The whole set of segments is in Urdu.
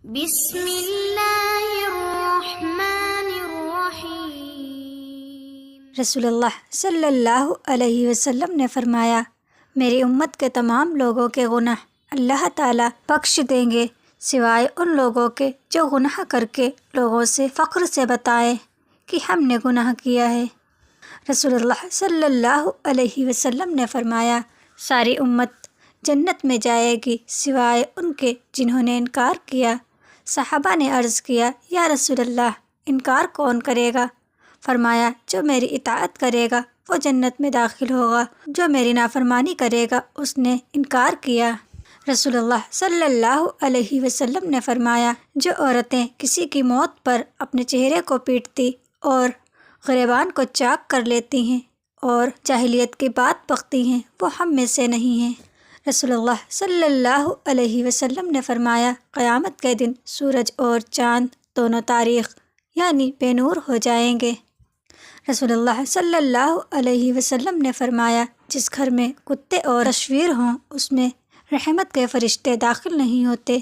بسم اللہ الرحمن الرحیم۔ رسول اللہ صلی اللہ علیہ وسلم نے فرمایا، میری امت کے تمام لوگوں کے گناہ اللہ تعالیٰ بخش دیں گے سوائے ان لوگوں کے جو گناہ کر کے لوگوں سے فخر سے بتائیں کہ ہم نے گناہ کیا ہے۔ رسول اللہ صلی اللہ علیہ وسلم نے فرمایا، ساری امت جنت میں جائے گی سوائے ان کے جنہوں نے انکار کیا۔ صحابہ نے عرض کیا، یا رسول اللہ، انکار کون کرے گا؟ فرمایا، جو میری اطاعت کرے گا وہ جنت میں داخل ہوگا، جو میری نافرمانی کرے گا اس نے انکار کیا۔ رسول اللہ صلی اللہ علیہ وسلم نے فرمایا، جو عورتیں کسی کی موت پر اپنے چہرے کو پیٹتی اور گریبان کو چاک کر لیتی ہیں اور جاہلیت کی بات بکتی ہیں وہ ہم میں سے نہیں ہیں۔ رسول اللہ صلی اللہ علیہ وسلم نے فرمایا، قیامت کے دن سورج اور چاند دونوں تاریک یعنی بے نور ہو جائیں گے۔ رسول اللہ صلی اللہ علیہ وسلم نے فرمایا، جس گھر میں کتے اور تصویر ہوں اس میں رحمت کے فرشتے داخل نہیں ہوتے۔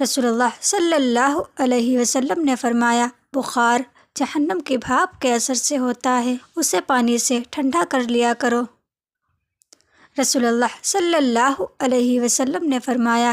رسول اللہ صلی اللہ علیہ وسلم نے فرمایا، بخار جہنم کی بھاپ کے اثر سے ہوتا ہے، اسے پانی سے ٹھنڈا کر لیا کرو۔ رسول اللہ صلی اللہ علیہ وسلم نے فرمایا،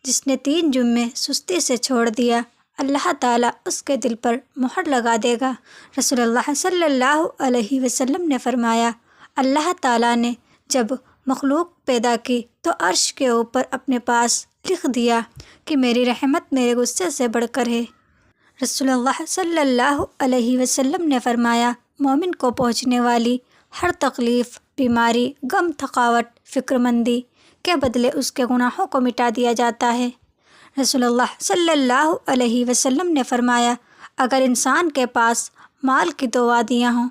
جس نے 3 جمعے سستی سے چھوڑ دیا اللہ تعالیٰ اس کے دل پر مہر لگا دے گا۔ رسول اللہ صلی اللہ علیہ وسلم نے فرمایا، اللہ تعالیٰ نے جب مخلوق پیدا کی تو عرش کے اوپر اپنے پاس لکھ دیا کہ میری رحمت میرے غصے سے بڑھ کر ہے۔ رسول اللہ صلی اللہ علیہ وسلم نے فرمایا، مومن کو پہنچنے والی ہر تکلیف، بیماری، غم، تھکاوٹ، فکر مندی کے بدلے اس کے گناہوں کو مٹا دیا جاتا ہے۔ رسول اللہ صلی اللہ علیہ وسلم نے فرمایا، اگر انسان کے پاس مال کی 2 وادیاں ہوں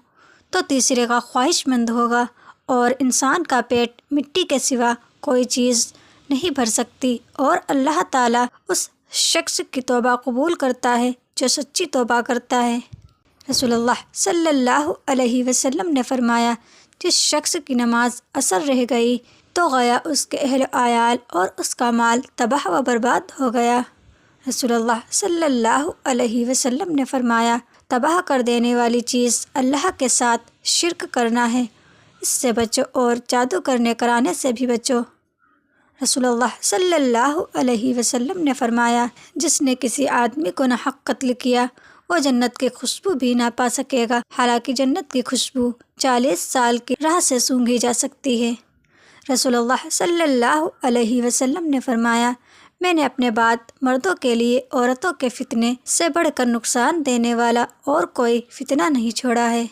تو تیسرے کا خواہش مند ہوگا، اور انسان کا پیٹ مٹی کے سوا کوئی چیز نہیں بھر سکتی، اور اللہ تعالیٰ اس شخص کی توبہ قبول کرتا ہے جو سچی توبہ کرتا ہے۔ رسول اللہ صلی اللہ علیہ وسلم نے فرمایا، جس شخص کی نماز اثر رہ گئی تو گیا اس کے اہل و عیال اور اس کا مال تباہ و برباد ہو گیا۔ رسول اللہ صلی اللہ علیہ وسلم نے فرمایا، تباہ کر دینے والی چیز اللہ کے ساتھ شرک کرنا ہے، اس سے بچو اور جادو کرنے کرانے سے بھی بچو۔ رسول اللہ صلی اللہ علیہ وسلم نے فرمایا، جس نے کسی آدمی کو ناحق قتل کیا وہ جنت کی خوشبو بھی نہ پا سکے گا، حالانکہ جنت کی خوشبو 40 سال کی راہ سے سونگھی جا سکتی ہے۔ رسول اللہ صلی اللہ علیہ وسلم نے فرمایا، میں نے اپنے بعد مردوں کے لیے عورتوں کے فتنے سے بڑھ کر نقصان دینے والا اور کوئی فتنہ نہیں چھوڑا ہے۔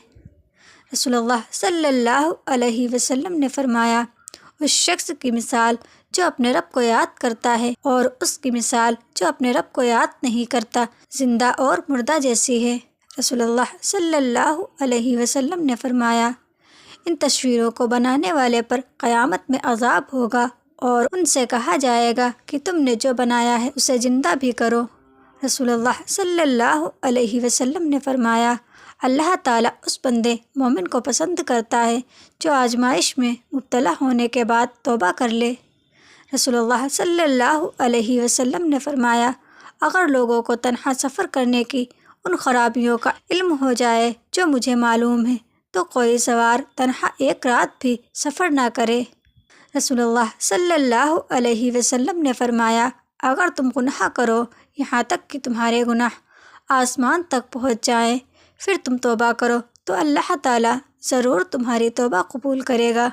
رسول اللہ صلی اللہ علیہ وسلم نے فرمایا، اس شخص کی مثال جو اپنے رب کو یاد کرتا ہے اور اس کی مثال جو اپنے رب کو یاد نہیں کرتا زندہ اور مردہ جیسی ہے۔ رسول اللہ صلی اللہ علیہ وسلم نے فرمایا، ان تصویروں کو بنانے والے پر قیامت میں عذاب ہوگا اور ان سے کہا جائے گا کہ تم نے جو بنایا ہے اسے زندہ بھی کرو۔ رسول اللہ صلی اللہ علیہ وسلم نے فرمایا، اللہ تعالیٰ اس بندے مومن کو پسند کرتا ہے جو آزمائش میں مبتلا ہونے کے بعد توبہ کر لے۔ رسول اللہ صلی اللہ علیہ وسلم نے فرمایا، اگر لوگوں کو تنہا سفر کرنے کی ان خرابیوں کا علم ہو جائے جو مجھے معلوم ہے تو کوئی سوار تنہا 1 رات بھی سفر نہ کرے۔ رسول اللہ صلی اللہ علیہ وسلم نے فرمایا، اگر تم گناہ کرو یہاں تک کہ تمہارے گناہ آسمان تک پہنچ جائیں، پھر تم توبہ کرو تو اللہ تعالیٰ ضرور تمہاری توبہ قبول کرے گا۔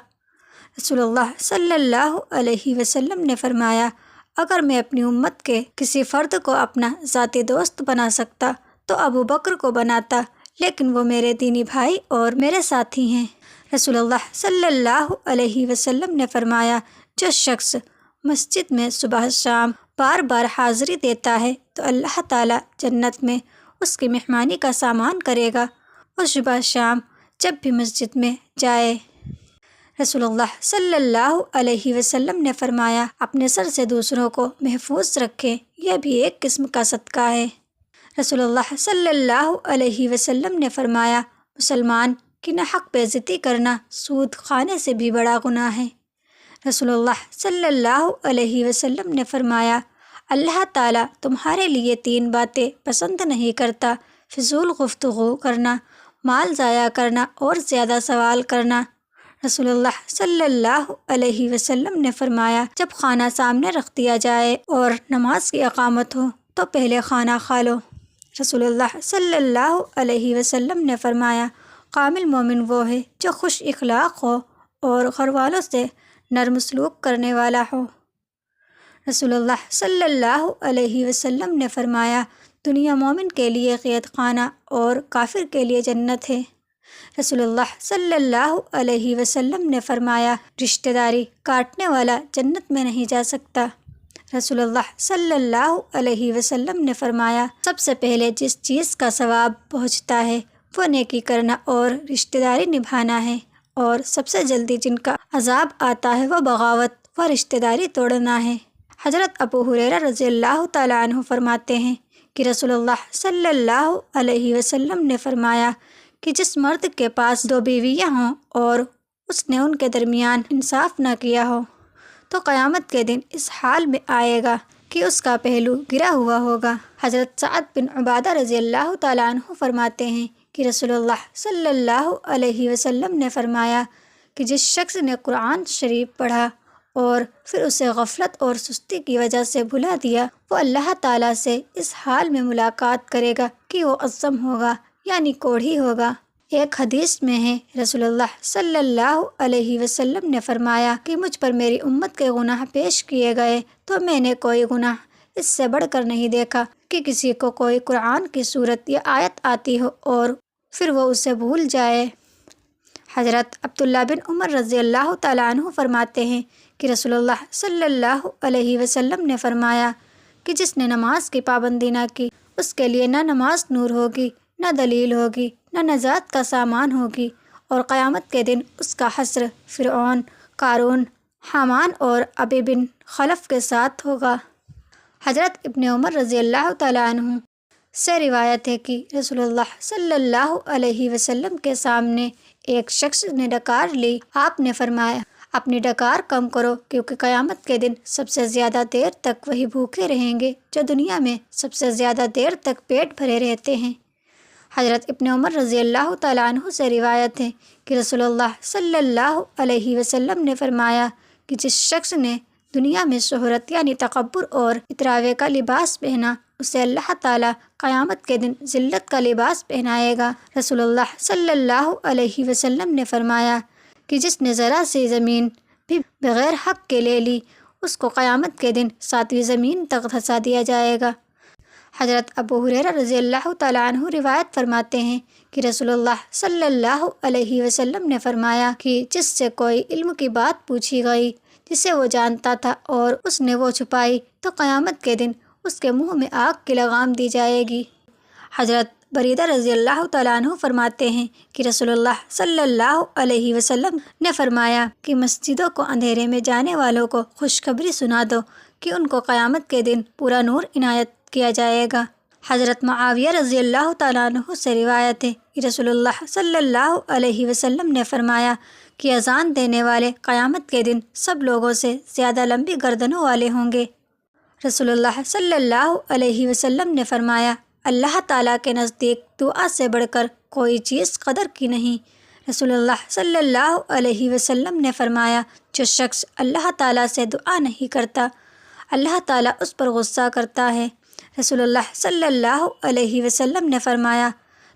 رسول اللہ صلی اللہ علیہ وسلم نے فرمایا، اگر میں اپنی امت کے کسی فرد کو اپنا ذاتی دوست بنا سکتا تو ابو بکر کو بناتا، لیکن وہ میرے دینی بھائی اور میرے ساتھی ہیں۔ رسول اللہ صلی اللہ علیہ وسلم نے فرمایا، جو شخص مسجد میں صبح شام بار بار حاضری دیتا ہے تو اللہ تعالیٰ جنت میں اس کی مہمانی کا سامان کرے گا، اور صبح شام جب بھی مسجد میں جائے۔ رسول اللہ صلی اللہ علیہ وسلم نے فرمایا، اپنے سر سے دوسروں کو محفوظ رکھیں، یہ بھی ایک قسم کا صدقہ ہے۔ رسول اللہ صلی اللہ علیہ وسلم نے فرمایا، مسلمان کی ناحق بے عزتی کرنا سود کھانے سے بھی بڑا گناہ ہے۔ رسول اللہ صلی اللہ علیہ وسلم نے فرمایا، اللہ تعالیٰ تمہارے لیے 3 باتیں پسند نہیں کرتا: فضول گفتگو کرنا، مال ضائع کرنا اور زیادہ سوال کرنا۔ رسول اللہ صلی اللہ علیہ وسلم نے فرمایا، جب کھانا سامنے رکھ دیا جائے اور نماز کی اقامت ہو تو پہلے کھانا کھا لو۔ رسول اللہ صلی اللہ علیہ وسلم نے فرمایا، کامل مومن وہ ہے جو خوش اخلاق ہو اور گھر والوں سے نرم سلوک کرنے والا ہو۔ رسول اللہ صلی اللہ علیہ وسلم نے فرمایا، دنیا مومن کے لیے قید خانہ اور کافر کے لیے جنت ہے۔ رسول اللہ صلی اللہ علیہ وسلم نے فرمایا، رشتہ داری کاٹنے والا جنت میں نہیں جا سکتا۔ رسول اللہ صلی اللہ علیہ وسلم نے فرمایا، سب سے پہلے جس چیز کا ثواب پہنچتا ہے وہ نیکی کرنا اور رشتہ داری نبھانا ہے، اور سب سے جلدی جن کا عذاب آتا ہے وہ بغاوت و رشتہ داری توڑنا ہے۔ حضرت ابو ہریرہ رضی اللہ تعالیٰ عنہ فرماتے ہیں کہ رسول اللہ صلی اللہ علیہ وسلم نے فرمایا کہ جس مرد کے پاس 2 بیویاں ہوں اور اس نے ان کے درمیان انصاف نہ کیا ہو تو قیامت کے دن اس حال میں آئے گا کہ اس کا پہلو گرا ہوا ہوگا۔ حضرت سعد بن عبادہ رضی اللہ تعالیٰ عنہ فرماتے ہیں کہ رسول اللہ صلی اللہ علیہ وسلم نے فرمایا کہ جس شخص نے قرآن شریف پڑھا اور پھر اسے غفلت اور سستی کی وجہ سے بھلا دیا، وہ اللہ تعالیٰ سے اس حال میں ملاقات کرے گا کہ وہ اصم ہوگا، یعنی کوڑھی ہوگا۔ ایک حدیث میں ہے، رسول اللہ صلی اللہ علیہ وسلم نے فرمایا کہ مجھ پر میری امت کے گناہ پیش کیے گئے تو میں نے کوئی گناہ اس سے بڑھ کر نہیں دیکھا کہ کسی کو کوئی قرآن کی سورت یا آیت آتی ہو اور پھر وہ اسے بھول جائے۔ حضرت عبداللہ بن عمر رضی اللہ تعالیٰ عنہ فرماتے ہیں کہ رسول اللہ صلی اللہ علیہ وسلم نے فرمایا کہ جس نے نماز کی پابندی نہ کی اس کے لیے نہ نماز نور ہوگی، نہ دلیل ہوگی، نہ نجات کا سامان ہوگی، اور قیامت کے دن اس کا حشر فرعون، قارون، حامان اور ابی بن خلف کے ساتھ ہوگا۔ حضرت ابن عمر رضی اللہ تعالیٰ عنہ سے روایت ہے کہ رسول اللہ صلی اللہ علیہ وسلم کے سامنے ایک شخص نے ڈکار لی۔ آپ نے فرمایا، اپنی ڈکار کم کرو، کیونکہ قیامت کے دن سب سے زیادہ دیر تک وہی بھوکے رہیں گے جو دنیا میں سب سے زیادہ دیر تک پیٹ بھرے رہتے ہیں۔ حضرت ابن عمر رضی اللہ تعالیٰ عنہ سے روایت ہے کہ رسول اللہ صلی اللہ علیہ وسلم نے فرمایا کہ جس شخص نے دنیا میں شہرت یعنی تکبر اور اتراوے کا لباس پہنا، اسے اللہ تعالیٰ قیامت کے دن ذلت کا لباس پہنائے گا۔ رسول اللہ صلی اللہ علیہ وسلم نے فرمایا کہ جس نے ذرا سی زمین بھی بغیر حق کے لے لی، اس کو قیامت کے دن 7ویں زمین تک دھسا دیا جائے گا۔ حضرت ابو ہریرہ رضی اللہ تعالیٰ عنہ روایت فرماتے ہیں کہ رسول اللہ صلی اللہ علیہ وسلم نے فرمایا کہ جس سے کوئی علم کی بات پوچھی گئی جسے وہ جانتا تھا اور اس نے وہ چھپائی تو قیامت کے دن اس کے منہ میں آگ کی لگام دی جائے گی۔ حضرت بریدہ رضی اللہ تعالیٰ عنہ فرماتے ہیں کہ رسول اللہ صلی اللہ علیہ وسلم نے فرمایا کہ مسجدوں کو اندھیرے میں جانے والوں کو خوشخبری سنا دو کہ ان کو قیامت کے دن پورا نور عنایت کیا جائے گا۔ حضرت معاویہ رضی اللہ تعالیٰ عنہ سے روایت ہے کہ رسول اللہ صلی اللہ علیہ وسلم نے فرمایا کہ اذان دینے والے قیامت کے دن سب لوگوں سے زیادہ لمبی گردنوں والے ہوں گے۔ رسول اللہ صلی اللہ علیہ وسلم نے فرمایا، اللہ تعالیٰ کے نزدیک دعا سے بڑھ کر کوئی چیز قدر کی نہیں۔ رسول اللہ صلی اللہ علیہ وسلم نے فرمایا، جو شخص اللہ تعالیٰ سے دعا نہیں کرتا اللہ تعالیٰ اس پر غصہ کرتا ہے۔ رسول اللہ صلی اللہ علیہ وسلم نے فرمایا،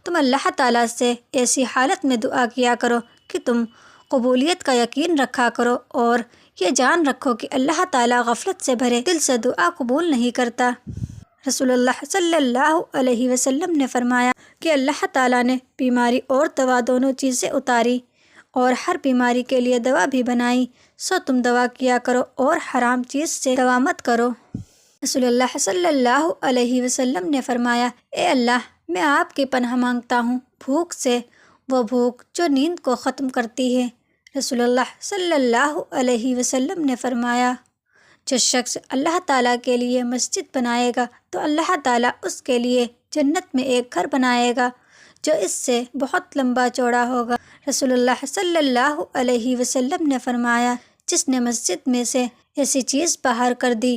تم اللہ تعالیٰ سے ایسی حالت میں دعا کیا کرو کہ تم قبولیت کا یقین رکھا کرو اور یہ جان رکھو کہ اللہ تعالیٰ غفلت سے بھرے دل سے دعا قبول نہیں کرتا۔ رسول اللہ صلی اللہ علیہ وسلم نے فرمایا کہ اللہ تعالیٰ نے بیماری اور دوا دونوں چیزیں اتاری اور ہر بیماری کے لیے دوا بھی بنائی، سو تم دوا کیا کرو اور حرام چیز سے دوا مت کرو۔ رسول اللہ صلی اللہ علیہ وسلم نے فرمایا، اے اللہ، میں آپ کی پناہ مانگتا ہوں بھوک سے، وہ بھوک جو نیند کو ختم کرتی ہے۔ رسول اللہ صلی اللہ علیہ وسلم نے فرمایا، جو شخص اللہ تعالیٰ کے لیے مسجد بنائے گا تو اللہ تعالیٰ اس کے لیے جنت میں ایک گھر بنائے گا جو اس سے بہت لمبا چوڑا ہوگا۔ رسول اللہ صلی اللہ علیہ وسلم نے فرمایا، جس نے مسجد میں سے ایسی چیز باہر کر دی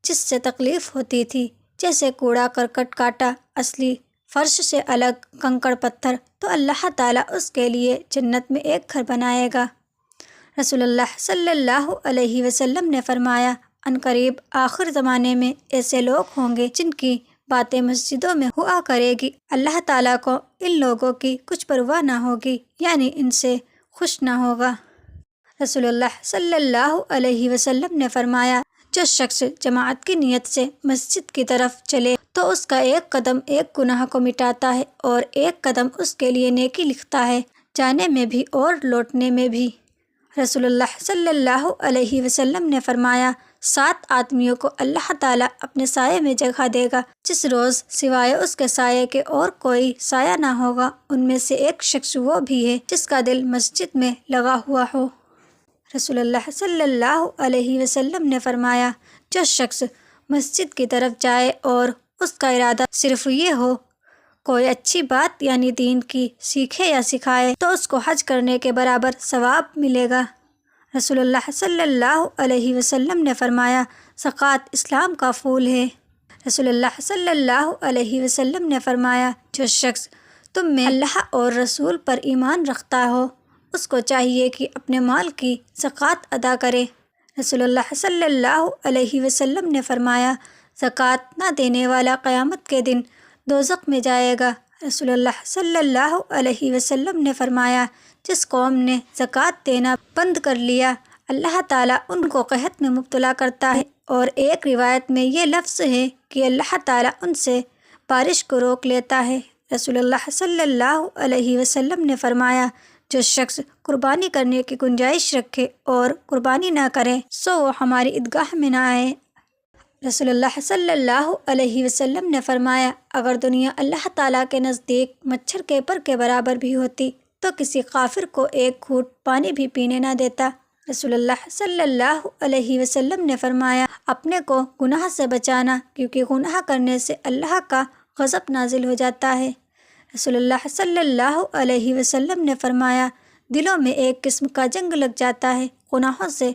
جس سے تکلیف ہوتی تھی، جیسے کوڑا کرکٹ کاٹا اصلی فرش سے الگ کنکڑ پتھر، تو اللہ تعالیٰ اس کے لیے جنت میں ایک گھر بنائے گا۔ رسول اللہ صلی اللہ علیہ وسلم نے فرمایا، عنقریب آخر زمانے میں ایسے لوگ ہوں گے جن کی باتیں مسجدوں میں ہوا کرے گی، اللہ تعالیٰ کو ان لوگوں کی کچھ پرواہ نہ ہوگی، یعنی ان سے خوش نہ ہوگا۔ رسول اللہ صلی اللہ علیہ وسلم نے فرمایا، جو شخص جماعت کی نیت سے مسجد کی طرف چلے تو اس کا ایک قدم ایک گناہ کو مٹاتا ہے اور ایک قدم اس کے لیے نیکی لکھتا ہے، جانے میں بھی اور لوٹنے میں بھی۔ رسول اللہ صلی اللہ علیہ وسلم نے فرمایا، 7 آدمیوں کو اللہ تعالیٰ اپنے سائے میں جگہ دے گا، جس روز سوائے اس کے سائے کے اور کوئی سایہ نہ ہوگا۔ ان میں سے ایک شخص وہ بھی ہے جس کا دل مسجد میں لگا ہوا ہو۔ رسول اللہ صلی اللہ علیہ وسلم نے فرمایا، جو شخص مسجد کی طرف جائے اور اس کا ارادہ صرف یہ ہو کوئی اچھی بات یعنی دین کی سیکھے یا سکھائے تو اس کو حج کرنے کے برابر ثواب ملے گا۔ رسول اللہ صلی اللہ علیہ وسلم نے فرمایا، زکوٰۃ اسلام کا پھول ہے۔ رسول اللہ صلی اللہ علیہ وسلم نے فرمایا، جو شخص تم میں اللہ اور رسول پر ایمان رکھتا ہو اس کو چاہیے کہ اپنے مال کی زکوٰۃ ادا کرے۔ رسول اللہ صلی اللہ علیہ وسلم نے فرمایا، زکوٰۃ نہ دینے والا قیامت کے دن دوزخ میں جائے گا۔ رسول اللہ صلی اللہ علیہ وسلم نے فرمایا، جس قوم نے زکوٰۃ دینا بند کر لیا اللہ تعالیٰ ان کو قحط میں مبتلا کرتا ہے، اور ایک روایت میں یہ لفظ ہے کہ اللہ تعالیٰ ان سے بارش کو روک لیتا ہے۔ رسول اللہ صلی اللہ علیہ وسلم نے فرمایا، جو شخص قربانی کرنے کی گنجائش رکھے اور قربانی نہ کرے سو وہ ہماری عیدگاہ میں نہ آئے۔ رسول اللہ صلی اللہ علیہ وسلم نے فرمایا، اگر دنیا اللہ تعالیٰ کے نزدیک مچھر کے پر کے برابر بھی ہوتی تو کسی کافر کو ایک گھونٹ پانی بھی پینے نہ دیتا۔ رسول اللہ صلی اللہ علیہ وسلم نے فرمایا، اپنے کو گناہ سے بچانا، کیونکہ گناہ کرنے سے اللہ کا غضب نازل ہو جاتا ہے۔ رسول اللہ صلی اللہ علیہ وسلم نے فرمایا، دلوں میں ایک قسم کا جنگ لگ جاتا ہے گناہوں سے،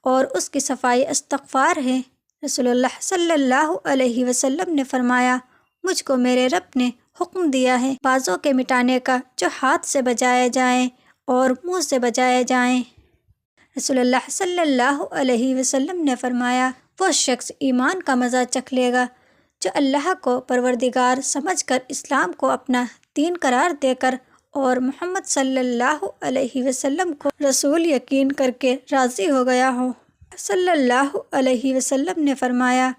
اور اس کی صفائی استغفار ہے۔ رسول اللہ صلی اللہ علیہ وسلم نے فرمایا، مجھ کو میرے رب نے حکم دیا ہے بازوں کے مٹانے کا جو ہاتھ سے بجائے جائیں اور منہ سے بجائے جائیں۔ رسول اللہ صلی اللہ علیہ وسلم نے فرمایا، وہ شخص ایمان کا مزہ چکھ لے گا جو اللہ کو پروردگار سمجھ کر اسلام کو اپنا دین قرار دے کر اور محمد صلی اللہ علیہ وسلم کو رسول یقین کر کے راضی ہو گیا ہو۔ صلی اللہ علیہ وسلم نے فرمایا،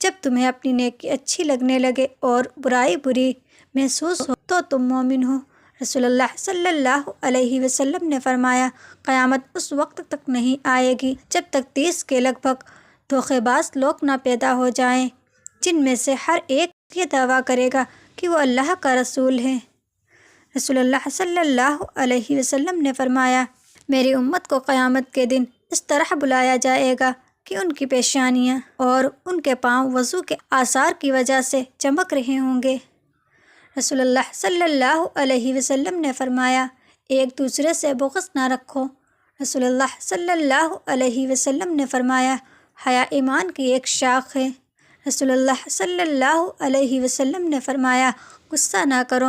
جب تمہیں اپنی نیکی اچھی لگنے لگے اور برائی بری محسوس ہو تو تم مومن ہو۔ رسول اللہ صلی اللہ علیہ وسلم نے فرمایا، قیامت اس وقت تک نہیں آئے گی جب تک 30 کے لگ بھگ دھوخے باز لوگ نہ پیدا ہو جائیں، جن میں سے ہر ایک یہ دعویٰ کرے گا کہ وہ اللہ کا رسول ہے۔ رسول اللہ صلی اللہ علیہ وسلم نے فرمایا، میری امت کو قیامت کے دن اس طرح بلایا جائے گا کہ ان کی پیشانیاں اور ان کے پاؤں وضو کے آثار کی وجہ سے چمک رہے ہوں گے۔ رسول اللہ صلی اللہ علیہ وسلم نے فرمایا، ایک دوسرے سے بغض نہ رکھو۔ رسول اللہ صلی اللہ علیہ وسلم نے فرمایا، حیا ایمان کی ایک شاخ ہے۔ رسول اللہ صلی اللہ علیہ وسلم نے فرمایا، غصہ نہ کرو۔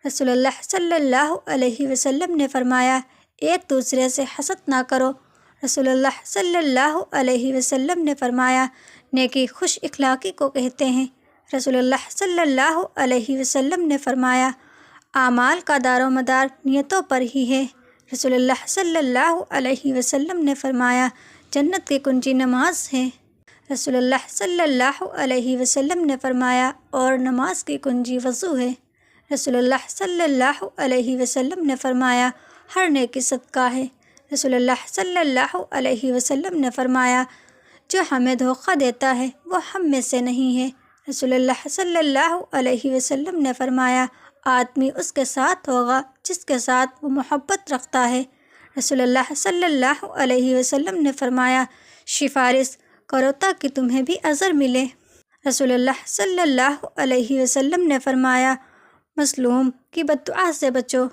رسول اللہ صلی اللہ علیہ وسلم نے فرمایا، ایک دوسرے سے حسد نہ کرو۔ رسول اللہ صلی اللہ علیہ وسلم نے فرمایا، نیکی خوش اخلاقی کو کہتے ہیں۔ رسول اللہ صلی اللہ علیہ وسلم نے فرمایا، اعمال کا دار و مدار نیتوں پر ہی ہے۔ رسول اللہ صلی اللہ علیہ وسلم نے فرمایا، جنت کی کنجی نماز ہے۔ رسول اللہ صلی اللہ علیہ وسلم نے فرمایا، اور نماز کی کنجی وضو ہے۔ رسول اللہ صلی اللہ علیہ وسلم نے فرمایا، ہر نیکی صدقہ ہے۔ رسول اللہ صلی اللہ علیہ وسلم نے فرمایا، جو ہمیں دھوکہ دیتا ہے وہ ہم میں سے نہیں ہے۔ رسول اللہ صلی اللہ علیہ وسلم نے فرمایا، آدمی اس کے ساتھ ہوگا جس کے ساتھ وہ محبت رکھتا ہے۔ رسول اللہ صلی اللہ علیہ وسلم نے فرمایا، سفارش کرو تاکہ تمہیں بھی اجر ملے۔ رسول اللہ صلی اللہ علیہ وسلم نے فرمایا، مظلوم کی بد دعا سے بچو۔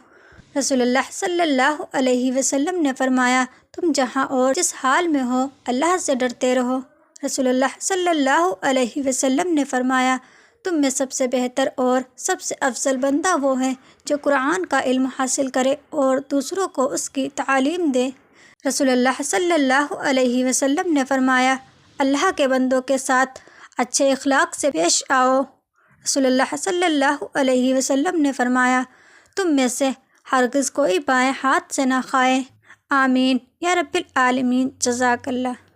رسول اللہ صلی اللہ علیہ وسلم نے فرمایا، تم جہاں اور جس حال میں ہو اللہ سے ڈرتے رہو۔ رسول اللہ صلی اللہ علیہ وسلم نے فرمایا، تم میں سب سے بہتر اور سب سے افضل بندہ وہ ہے جو قرآن کا علم حاصل کرے اور دوسروں کو اس کی تعلیم دے۔ رسول اللہ صلی اللہ علیہ وسلم نے فرمایا، اللہ کے بندوں کے ساتھ اچھے اخلاق سے پیش آؤ۔ رسول اللہ صلی اللہ علیہ وسلم نے فرمایا، تم میں سے ہرگز کوئی بائیں ہاتھ سے نہ کھائے۔ آمین یا رب العالمین۔ جزاک اللہ۔